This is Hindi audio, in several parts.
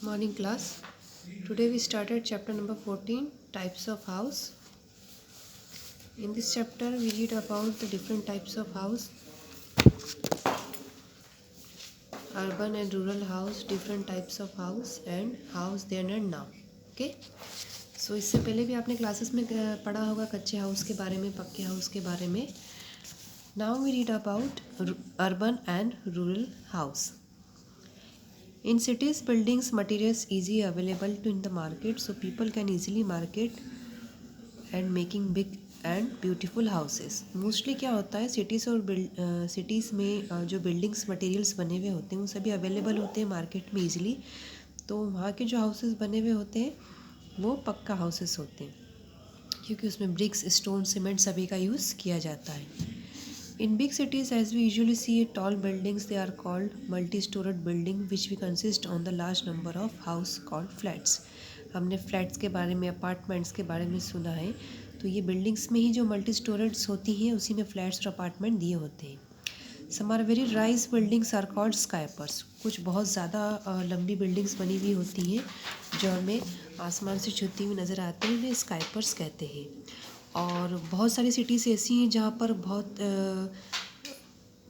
Morning class. Today we started chapter number 14, types of house. In this chapter we read about the different types of house, urban and rural house, different types of house and house then and now. Okay? So इससे पहले भी आपने क्लासेस में पढ़ा होगा कच्चे हाउस के बारे में, पक्के हाउस के बारे में. Now we read about urban and rural house. In cities, buildings materials easily available to in the market, so people can easily market and making big and beautiful houses. Mostly क्या होता है सिटीज़ और सिटीज़ में जो बिल्डिंग्स मटेरियल्स बने हुए होते हैं वो सभी अवेलेबल होते हैं मार्केट में ईजिली. तो वहाँ के जो हाउसेस बने हुए होते हैं वो पक्का हाउसेस होते हैं क्योंकि उसमें ब्रिक्स स्टोन सीमेंट सभी का यूज़ किया जाता है. In big cities, as we usually see tall buildings, they are called multi-storied building, which we consist on the large number of house called flats. हमने फ्लैट्स के बारे में अपार्टमेंट्स के बारे में सुना है. तो ये बिल्डिंग्स में ही जो मल्टी स्टोरेड्स होती हैं उसी में फ्लैट्स और अपार्टमेंट दिए होते हैं. Some are very rise buildings are called skyscrapers. कुछ बहुत ज़्यादा लंबी बिल्डिंग्स बनी हुई होती हैं जो हमें आसमान से छूती हुई नज़र आती हैं, उन्हें स्काईपर्स कहते हैं. और बहुत सारी सिटीज़ ऐसी हैं जहाँ पर बहुत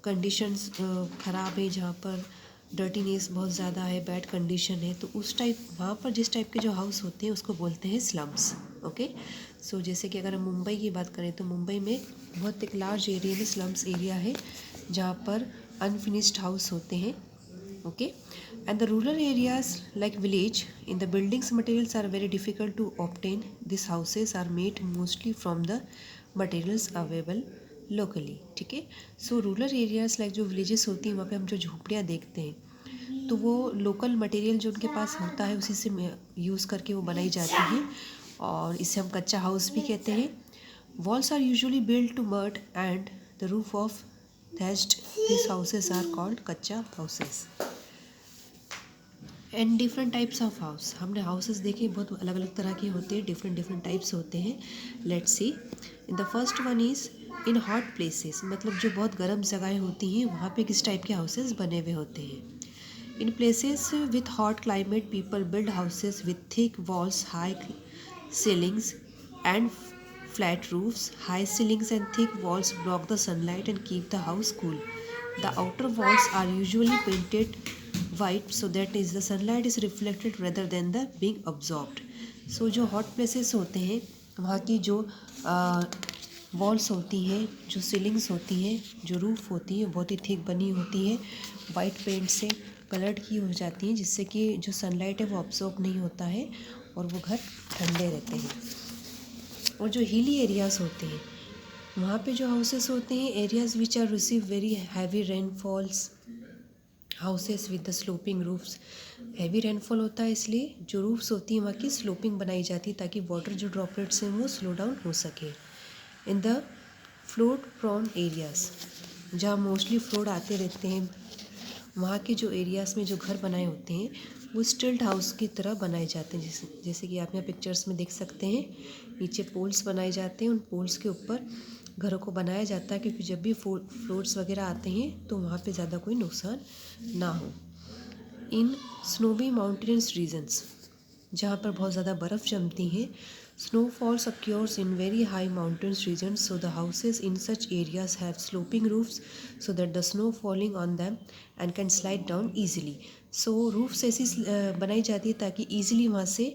कंडीशंस ख़राब है, जहाँ पर डर्टीनेस बहुत ज़्यादा है, बैड कंडीशन है. तो उस टाइप वहाँ पर जिस टाइप के जो हाउस होते हैं उसको बोलते हैं स्लम्स. ओके. सो जैसे कि अगर हम मुंबई की बात करें तो मुंबई में बहुत एक लार्ज एरिया में स्लम्स एरिया है जहाँ पर अनफिनिश्ड हाउस होते हैं. Okay. And the rural areas like village, in the buildings materials are very difficult to obtain. These houses are made mostly from the materials available locally. ठीक है. सो रूरल एरियाज़ लाइक जो विलेजेस होती हैं वहाँ पे हम जो झोपड़ियाँ देखते हैं तो वो लोकल मटेरियल जो उनके पास होता है उसी से यूज़ करके वो बनाई जाती है और इसे हम कच्चा हाउस भी कहते हैं. Walls are usually built to mud and the roof of thatched. These houses are called कच्चा houses. And different types of house. हमने हाउसेस देखे बहुत अलग अलग तरह के होते हैं, डिफरेंट टाइप्स होते हैं. Let's see. In the first one is in hot places. मतलब जो बहुत गर्म जगहें होती हैं वहाँ पे किस टाइप के हाउसेस बने हुए होते हैं. In places with hot climate people build houses with thick walls, high ceilings and flat roofs. High ceilings and thick walls block the sunlight and keep the house cool. The outer walls are usually painted white so that is the sunlight is reflected rather than the being absorbed. So जो hot places होते हैं वहाँ की जो वॉल्स होती हैं, जो सीलिंग्स होती हैं, जो रूफ़ होती है बहुत ही थिक बनी होती है, वाइट पेंट से कलर्ड की हो जाती हैं जिससे कि जो सनलाइट है वो अब्सॉर्ब नहीं होता है और वो घर ठंडे रहते हैं. और जो हिली एरियाज़ होते हैं वहाँ पे जो हाउसेस होते हैं areas which are receive very heavy rainfalls, houses with the sloping roofs. Heavy rainfall होता है इसलिए जो रूफ्स होती हैं वहाँ की स्लोपिंग बनाई जाती है ताकि वाटर जो ड्रॉपलेट्स हैं वो स्लो डाउन हो सके. In the flood prone areas जहाँ मोस्टली फ्लोड आते रहते हैं वहाँ के जो एरियाज़ में जो घर बनाए होते हैं वो स्टिल्ट हाउस की तरह बनाए जाते हैं. जैसे कि आप यहाँ पिक्चर्स में देख सकते हैं नीचे पोल्स बनाए जाते हैं, उन पोल्स के ऊपर घरों को बनाया जाता है क्योंकि जब भी फ्लोड्स वगैरह आते हैं तो वहाँ पे ज़्यादा कोई नुकसान ना हो. इन स्नोवी माउंटेन्स रीजन्स जहाँ पर बहुत ज़्यादा बर्फ़ जमती है, snowfalls occurs in very high mountains regions, so the houses in such areas have sloping roofs so that the snow falling on them and can slide down easily. So roofs ऐसी बनाई जाती है ताकि easily वहाँ से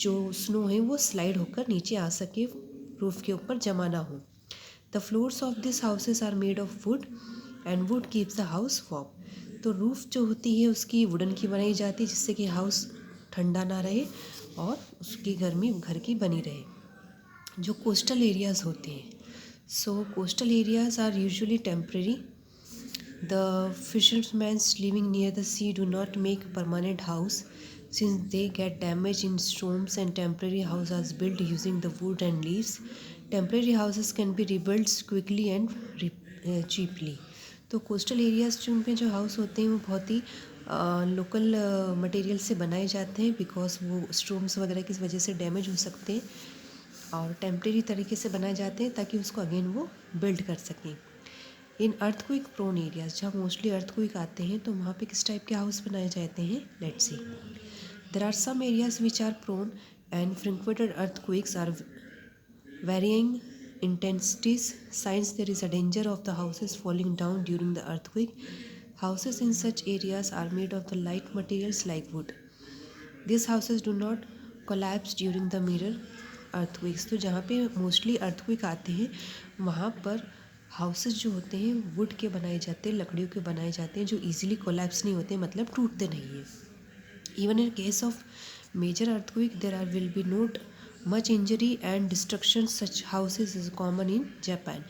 जो स्नो है वो स्लाइड होकर नीचे आ सके, रूफ के ऊपर जमा ना हो. The floors of these houses are made of wood and wood keeps the house warm. तो रूफ़ जो होती है उसकी वुडन की बनाई जाती है जिससे कि हाउस ठंडा ना रहे और उसकी गर्मी घर की बनी रहे. जो कोस्टल एरियाज़ होते हैं, so coastal areas are usually temporary. The fishermans living near the sea do not make permanent house since they get damaged in storms and temporary houses are built using the wood and leaves. Temporary houses can be rebuilt quickly and cheaply. तो कोस्टल एरियाज़ में जो हाउस होते हैं वो बहुत ही लोकल मटेरियल से बनाए जाते हैं बिकॉज वो स्टॉर्म्स वगैरह की वजह से डैमेज हो सकते हैं और टेम्परेरी तरीके से बनाए जाते हैं ताकि उसको अगेन वो बिल्ड कर सकें. इन अर्थक्वेक प्रोन एरियाज़ जहाँ मोस्टली अर्थक्वेक आते हैं तो वहाँ पे किस टाइप के हाउस बनाए जाते हैं. Let's see. There are some areas which are prone and frequented earthquakes are varying intensities. Signs there is a danger of the houses falling down during the earthquake. Houses in such areas are made of the light materials like wood. These houses do not collapse during the mirror earthquakes. तो जहाँ पे मोस्टली अर्थक्वेक आते हैं वहाँ पर हाउसेस जो होते हैं वुड के बनाए जाते हैं, लकड़ियों के बनाए जाते हैं, जो इजीली कोलैप्स नहीं होते, मतलब टूटते नहीं हैं. Even in case of major earthquake, will be not much injury and destruction. Such houses is common in Japan.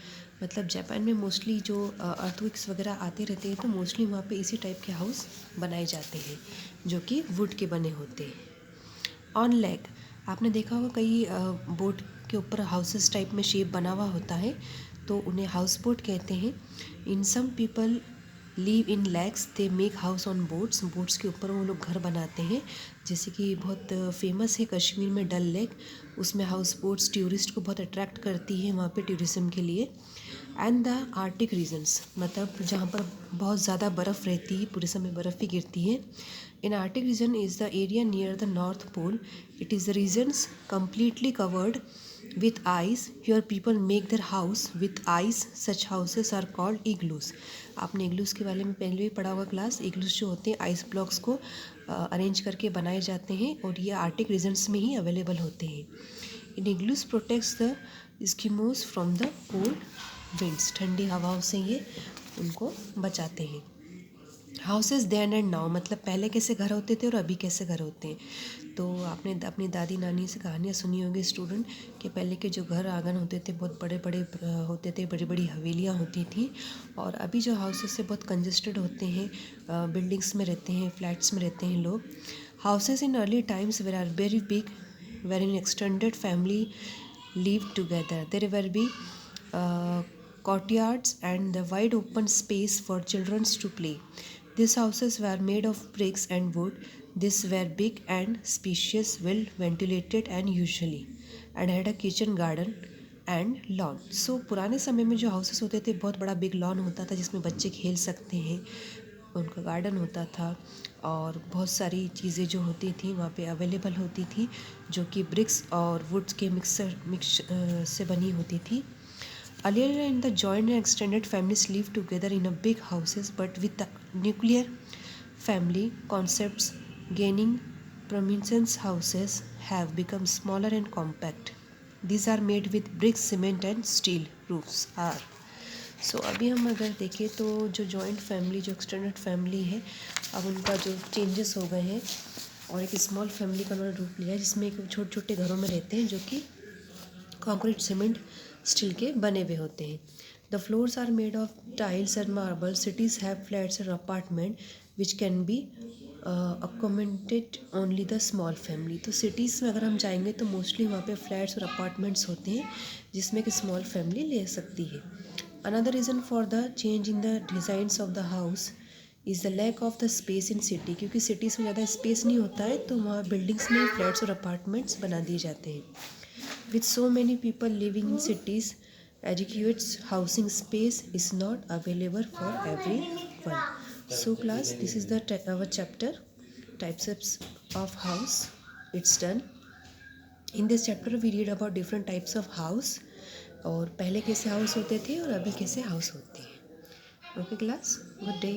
मतलब जापान में मोस्टली जो अर्थक्वेक्स वगैरह आते रहते हैं तो मोस्टली वहाँ पे इसी टाइप के हाउस बनाए जाते हैं जो कि वुड के बने होते हैं. ऑन लेग, आपने देखा होगा कई बोट के ऊपर हाउसेस टाइप में शेप बना हुआ होता है तो उन्हें हाउस बोट कहते हैं. In some people live in lakes, they make house on boats. Boats के ऊपर वो लोग घर बनाते हैं. जैसे कि बहुत फेमस है कश्मीर में डल लेक, उसमें हाउस बोट्स टूरिस्ट को बहुत अट्रैक्ट करती है वहाँ पे टूरिज़्म के लिए. एंड द आर्टिक रीजन्स, मतलब जहाँ पर बहुत ज़्यादा बर्फ़ रहती है, पूरे समय बर्फ़ भी गिरती है. In Arctic region is the area near the North Pole. It is the regions completely covered with ice. Here people make their house with ice. Such houses are called igloos. आपने इग्लूस के बारे में पहले भी पढ़ा होगा क्लास. इग्लूस जो होते हैं आइस ब्लॉक्स को अरेंज करके बनाए जाते हैं और ये आर्टिक रीजन्स में ही अवेलेबल होते हैं. In igloos protects the Eskimos from the cold winds. ठंडी हवाओं से ये उनको बचाते हैं. हाउसेस देन एंड नाउ, मतलब पहले कैसे घर होते थे और अभी कैसे घर होते हैं. तो आपने अपनी दादी नानी से कहानियाँ सुनी होंगी स्टूडेंट कि पहले के जो घर आंगन होते थे बहुत बड़े बड़े होते थे, बड़ी बड़ी हवेलियाँ होती थी. और अभी जो हाउसेस से बहुत कंजेस्टेड होते हैं, बिल्डिंग्स में रहते हैं, फ्लैट्स में रहते हैं लोग. Houses in early times were are very big, where in extended family live together. There will be courtyards and the wide open space for children to play. These houses were made of bricks and wood. These were big and spacious, well ventilated and usually and had a kitchen garden and lawn. So पुराने समय में जो हाउसेस होते थे बहुत बड़ा बिग लॉन होता था जिसमें बच्चे खेल सकते हैं, उनका गार्डन होता था और बहुत सारी चीज़ें जो होती थी वहाँ पे अवेलेबल होती थी जो कि ब्रिक्स और वुड्स के मिक्स से बनी होती थी. Earlier in the joint and extended families live together in a big houses, but with the nuclear family concepts gaining prominence, houses have become smaller and compact. These are made with bricks, cement and steel roofs are. सो अभी हम अगर देखें तो जो जॉइंट फैमिली, जो एक्सटेंडेड फैमिली है, अब उनका जो चेंजेस हो गए हैं और एक स्मॉल फैमिली का उन्होंने रूप लिया है जिसमें एक छोटे छोटे घरों में रहते हैं जो कि कंक्रीट, सीमेंट, स्टील के बने हुए होते हैं. The floors are made of tiles and marble. Cities have flats and apartment which can be accommodate only the small family. तो सिटीज़ में अगर हम जाएंगे तो मोस्टली वहाँ पे फ्लैट्स और अपार्टमेंट्स होते हैं जिसमें कि स्मॉल फैमिली ले सकती है. Another reason for the change in the designs of the house is the lack of the space in city. क्योंकि cities में ज़्यादा space नहीं होता है तो वहाँ buildings में flats और apartments बना दिए जाते हैं. With so many people living in cities, adequate housing space is not available for everyone. So class, this is the our chapter types of house. It's done. In this chapter we read about different types of house और पहले कैसे हाउस होते थे और अभी कैसे हाउस होते हैं. Okay class, good day.